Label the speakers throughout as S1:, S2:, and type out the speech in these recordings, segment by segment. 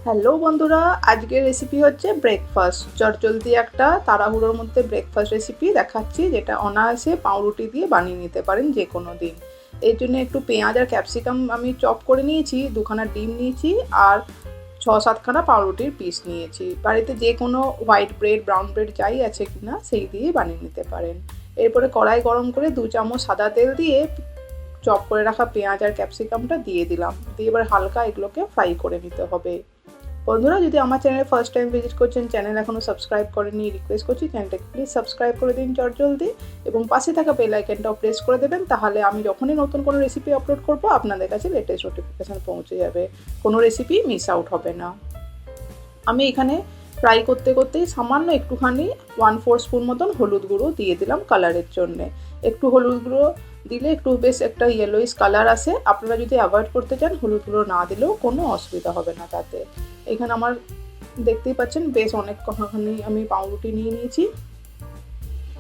S1: Hello বন্ধুরা, আজকের recipe হচ্ছে ব্রেকফাস্ট। চটজলদি একটা তাড়াহুড়োর মধ্যে ব্রেকফাস্ট রেসিপি দেখাচ্ছি, যেটা অনায়াসে পাউরুটি দিয়ে বানিয়ে নিতে পারেন যে কোনো দিন। এর জন্য একটু পেঁয়াজ আর ক্যাপসিকাম আমি চপ করে নিয়েছি, 2খানা ডিম নিয়েছি আর 6-7খানা পাউরুটির পিস নিয়েছি। বাড়িতে যে কোনো হোয়াইট ব্রেড, ব্রাউন ব্রেড যাই আছে কিনা সেই দিয়ে বানিয়ে নিতে পারেন। এরপরে কড়াই গরম করে 2 চামচ সাদা তেল দিয়ে চপ করে রাখা পেঁয়াজ আর ক্যাপসিকামটা দিয়ে দিলাম। দিয়ে এবার হালকা এগুলোকে ফ্রাই করে নিতে হবে। বন্ধুরা, যদি আমার চ্যানেলে ফার্স্ট টাইম ভিজিট করছেন, চ্যানেল এখনও সাবস্ক্রাইব করেনি, রিকোয়েস্ট করছি চ্যানেলটাকে প্লিজ সাবস্ক্রাইব করে দিন চটজলদি এবং পাশে থাকা বেল আইকনটাও প্রেস করে দেবেন। তাহলে আমি যখনই নতুন কোনো রেসিপি আপলোড করব আপনাদের কাছে লেটেস্ট নোটিফিকেশান পৌঁছে যাবে, কোনো রেসিপি মিস আউট হবে না। আমি এখানে ফ্রাই করতে করতেই সামান্য একটুখানি 1/4 স্পুন মতন হলুদ গুঁড়ো দিয়ে দিলাম কালারের জন্যে। একটু হলুদ গুঁড়ো দিলে একটু বেশ একটা ইয়েলোইশ কালার আসে। আপনারা যদি অ্যাভয়েড করতে চান হলুদ গুঁড়ো না দিলেও কোনো অসুবিধা হবে না তাতে। এখানে আমার দেখতেই পাচ্ছেন বেশ অনেকখানি আমি পাউরুটি নিয়ে নিয়েছি।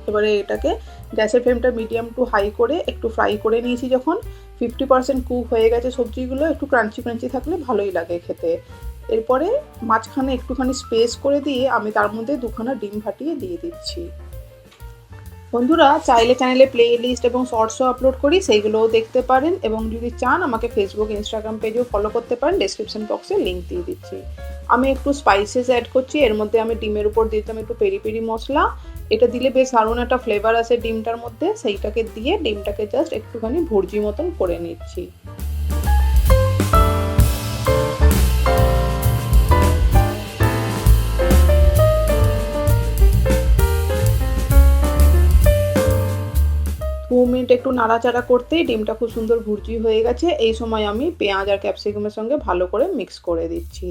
S1: এবারে এটাকে গ্যাসের ফ্লেমটা মিডিয়াম টু হাই করে একটু ফ্রাই করে নিয়েছি। যখন 50% কুক হয়ে গেছে সবজিগুলো, একটু ক্রাঞ্চি ক্রাঞ্চি থাকলে ভালোই লাগে খেতে। এরপরে মাঝখানে একটুখানি স্পেস করে দিয়ে আমি তার মধ্যে 2খানা ডিম ফাটিয়ে দিয়ে দিচ্ছি। বন্ধুরা, চাইলে চ্যানেলে প্লে লিস্ট এবং শর্টসও আপলোড করি, সেইগুলোও দেখতে পারেন এবং যদি চান আমাকে ফেসবুক, ইনস্টাগ্রাম পেজেও ফলো করতে পারেন, ডেসক্রিপশন বক্সে লিঙ্ক দিয়ে দিচ্ছি। আমি একটু স্পাইসেস অ্যাড করছি। এর মধ্যে আমি ডিমের উপর দিতাম একটু পেরি পেরি মশলা। এটা দিলে বেশ দারুণ একটা ফ্লেভার আসে ডিমটার মধ্যে। সেইটাকে দিয়ে ডিমটাকে জাস্ট একটুখানি ভুর্জি মতন করে নিচ্ছি। মিনিট একটু নাড়াচাড়া করতেই ডিমটা খুব সুন্দর ভুর্জি হয়ে গেছে। এই সময় আমি পেঁয়াজ আর ক্যাপসিকামের সঙ্গে ভালো করে মিক্স করে দিচ্ছি।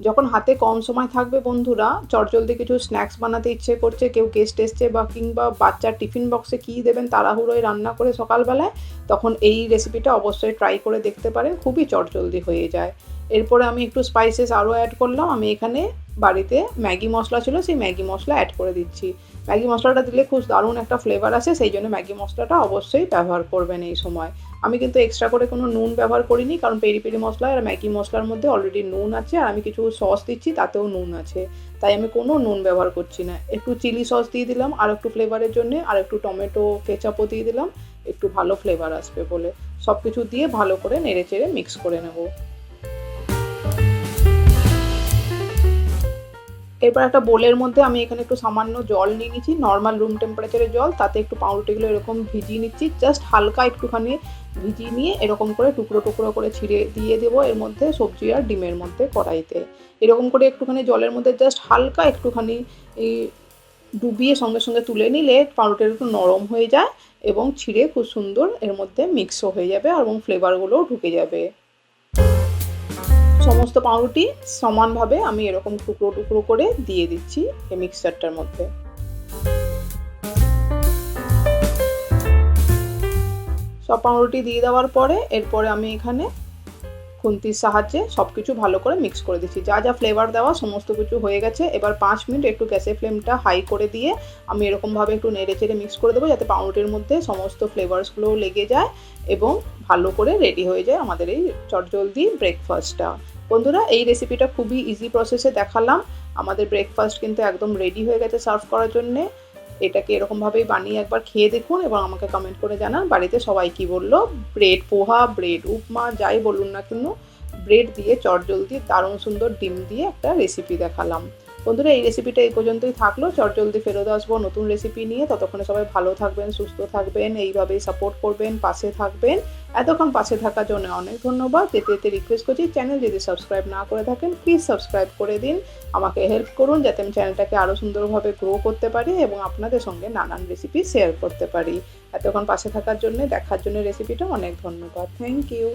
S1: যখন হাতে কম সময় থাকবে বন্ধুরা, চটজলদি কিছু স্ন্যাক্স বানাতে ইচ্ছে করছে, কেউ গেস্ট এসছে বা কিংবা বাচ্চার টিফিন বক্সে কী দেবেন তাড়াহুড়োয় রান্না করে সকালবেলায়, তখন এই রেসিপিটা অবশ্যই ট্রাই করে দেখতে পারেন, খুবই চটজলদি হয়ে যায়। এরপরে আমি একটু স্পাইসেস আরও অ্যাড করলাম। আমি এখানে বাড়িতে ম্যাগি মশলা ছিল, সেই ম্যাগি মশলা অ্যাড করে দিচ্ছি। ম্যাগি মশলাটা দিলে খুব দারুণ একটা ফ্লেভার আসে, সেই জন্য ম্যাগি মশলাটা অবশ্যই ব্যবহার করবেন এই সময়। আমি কিন্তু এক্সট্রা করে কোনো নুন ব্যবহার করিনি, কারণ পেরি পেরি মশলা আর ম্যাগি মশলার মধ্যে অলরেডি নুন আছে, আর আমি কিছু সস দিচ্ছি তাতেও নুন আছে, তাই আমি কোনো নুন ব্যবহার করছি না। একটু চিলি সস দিয়ে দিলাম আর একটু ফ্লেভারের জন্য, আর একটু টমেটো কেচাপও দিয়ে দিলাম, একটু ভালো ফ্লেভার আসবে বলে। সব কিছু দিয়ে ভালো করে নেড়ে চেড়ে মিক্স করে নেব। এরপর একটা বোলের মধ্যে আমি এখানে একটু সামান্য জল নিয়ে নিচ্ছি, নর্মাল রুম টেম্পারেচারের জল। তাতে একটু পাউরুটিগুলো এরকম ভিজিয়ে নিচ্ছি, জাস্ট হালকা একটুখানি ভিজিয়ে নিয়ে এরকম করে টুকরো টুকরো করে ছিঁড়ে দিয়ে দেবো এর মধ্যে, সবজি আর ডিমের মধ্যে কড়াইতে। এরকম করে একটুখানি জলের মধ্যে জাস্ট হালকা একটুখানি ডুবিয়ে সঙ্গে সঙ্গে তুলে নিলে পাউরুটিটা একটু নরম হয়ে যায় এবং ছিঁড়ে খুব সুন্দর এর মধ্যে মিক্সও হয়ে যাবে এবং ফ্লেভারগুলোও ঢুকে যাবে। সমস্ত পাউরুটি সমানভাবে আমি এরকম টুকরো টুকরো করে দিয়ে দিচ্ছি এই মিক্সচারটার মধ্যে। সব পাউরুটি দিয়ে দেওয়ার পরে এরপরে আমি এখানে খুন্তির সাহায্যে সব কিছু ভালো করে মিক্স করে দিচ্ছি। যা যা ফ্লেভার দেওয়া সমস্ত কিছু হয়ে গেছে। এবার 5 মিনিট একটু গ্যাসের ফ্লেমটা হাই করে দিয়ে আমি এরকমভাবে একটু নেড়ে চেড়ে মিক্স করে দেবো, যাতে পাউরুটির মধ্যে সমস্ত ফ্লেভারসগুলো লেগে যায় এবং ভালো করে রেডি হয়ে যায় আমাদের এই চটজলদি ব্রেকফাস্টটা। বন্ধুরা, এই রেসিপিটা খুবই ইজি প্রসেসে দেখালাম। আমাদের ব্রেকফাস্ট কিন্তু একদম রেডি হয়ে গেছে সার্ভ করার জন্যে। এটাকে এরকমভাবেই বানিয়ে একবার খেয়ে দেখুন এবং আমাকে কমেন্ট করে জানান বাড়িতে সবাই কী বললো। ব্রেড পোহা, ব্রেড উপমা যাই বলুন না কেন, ব্রেড দিয়ে চটজলদি দারুণ সুন্দর ডিম দিয়ে একটা রেসিপি দেখালাম। বন্ধুরা, এই রেসিপিটা এই পর্যন্তই থাকলো। চটজলদি ফেরত আসবো নতুন রেসিপি নিয়ে। ততক্ষণে সবাই ভালো থাকবেন, সুস্থ থাকবেন, এইভাবেই সাপোর্ট করবেন, পাশে থাকবেন। এতক্ষণ পাশে থাকার জন্য অনেক ধন্যবাদ। যেতে যেতে রিকোয়েস্ট করছি, চ্যানেল যদি সাবস্ক্রাইব না করে থাকেন প্লিজ সাবস্ক্রাইব করে দিন, আমাকে হেল্প করুন যাতে আমি চ্যানেলটাকে আরও সুন্দরভাবে গ্রো করতে পারি এবং আপনাদের সঙ্গে নানান রেসিপি শেয়ার করতে পারি। এতক্ষণ পাশে থাকার জন্য, দেখার জন্য রেসিপিটা অনেক ধন্যবাদ। Thank you.